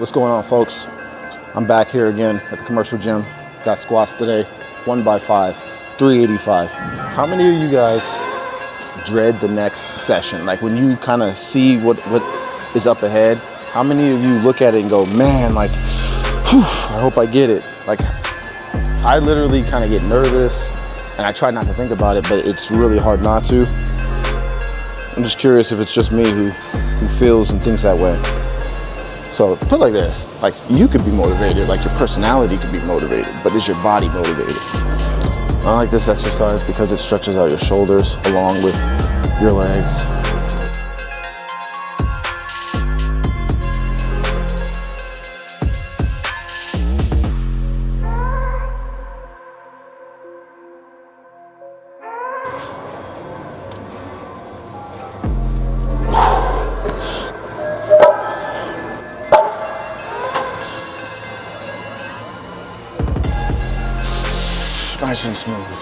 What's going on, folks? I'm back here again at the commercial gym. Got squats today, 1x5, 385. How many of you guys dread the next session? Like when you kind of see what is up ahead, how many of you look at it and go, man, like, whew, I hope I get it? Like, I literally kind of get nervous and I try not to think about it, but it's really hard not to. I'm just curious if it's just me who feels and thinks that way. So put it like this, like you could be motivated, like your personality could be motivated, but is your body motivated? I like this exercise because it stretches out your shoulders along with your legs. Nice and smooth.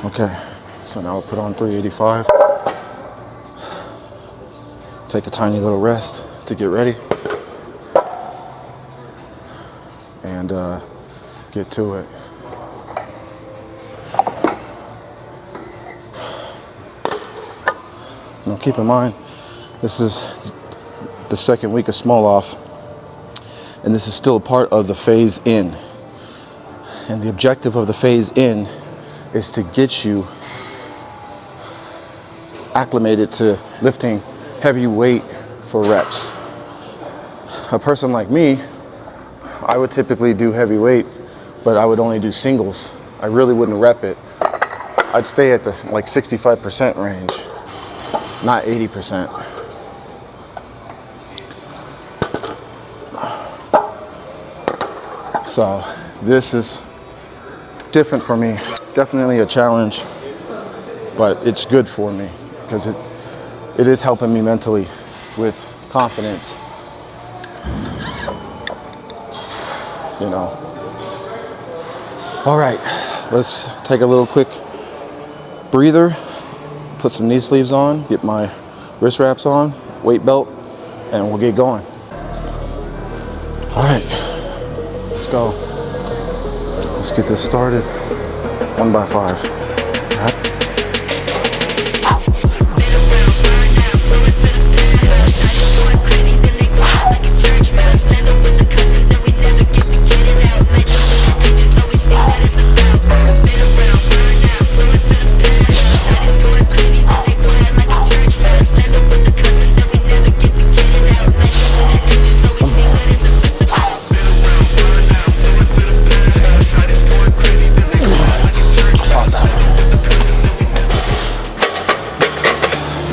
Okay, so now we'll put on 385. Take a tiny little rest to get ready. And get to it. Now keep in mind, this is the second week of SMOLOV, and this is still a part of the phase in. And the objective of the phase in is to get you acclimated to lifting heavy weight for reps. A person like me, I would typically do heavy weight, but I would only do singles. I really wouldn't rep it. I'd stay at the like 65% range, not 80%. So this is different for me, definitely a challenge, but it's good for me because it is helping me mentally with confidence, you know. All right, let's take a little quick breather, put some knee sleeves on, get my wrist wraps on, weight belt, and we'll get going. All right. Let's go. Let's get this started. 1x5. All right.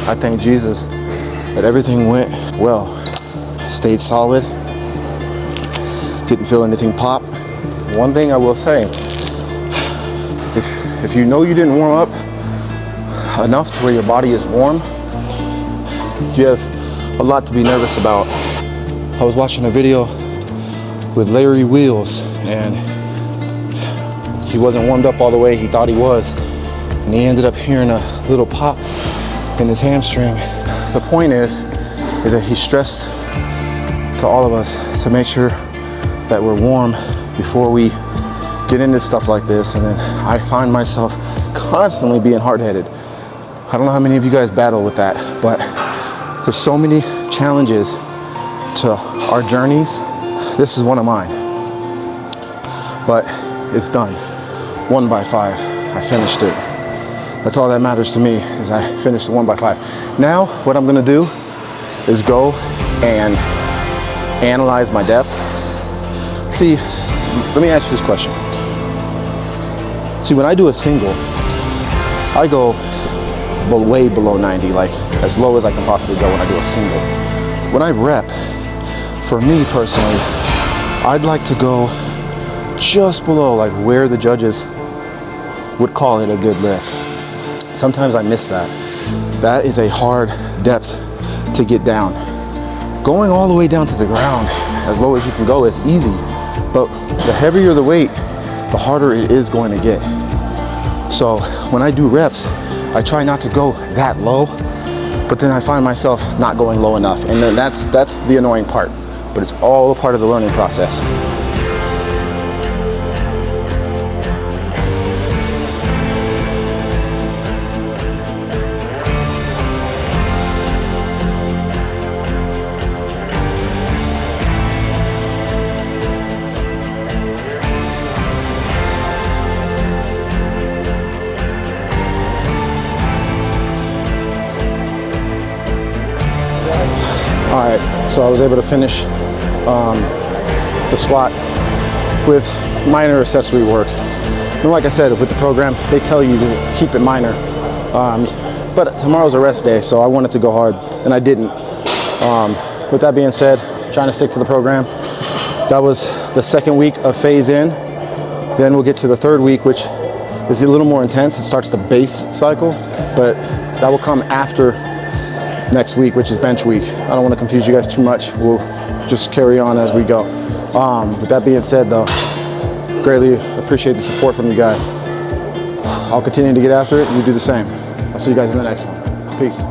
I thank Jesus that everything went well. Stayed solid. Didn't feel anything pop. One thing I will say, if you know you didn't warm up enough to where your body is warm, you have a lot to be nervous about. I was watching a video with Larry Wheels and he wasn't warmed up all the way he thought he was, and he ended up hearing a little pop in his hamstring. The point is that he stressed to all of us to make sure that we're warm before we get into stuff like this. And then I find myself constantly being hard-headed. I don't know how many of you guys battle with that, but there's so many challenges to our journeys. This is one of mine, but it's done. 1x5, I finished it. That's all that matters to me, is I finished the 1x5. Now, what I'm gonna do is go and analyze my depth. See, let me ask you this question. See, when I do a single, I go way below 90, like as low as I can possibly go when I do a single. When I rep, for me personally, I'd like to go just below like where the judges would call it a good lift. Sometimes I miss that. That is a hard depth to get down. Going all the way down to the ground, as low as you can go, is easy. But the heavier the weight, the harder it is going to get. So when I do reps, I try not to go that low, but then I find myself not going low enough. And then that's the annoying part, but it's all a part of the learning process. All right, so I was able to finish the squat with minor accessory work. And like I said, with the program, they tell you to keep it minor. But tomorrow's a rest day, so I wanted to go hard, and I didn't. With that being said, trying to stick to the program. That was the second week of phase in. Then we'll get to the third week, which is a little more intense. It starts the base cycle, but that will come after next week, which is bench week. I don't want to confuse you guys too much. We'll just carry on as we go. With that being said, though, greatly appreciate the support from you guys. I'll continue to get after it. You do the same. I'll see you guys in the next one. Peace.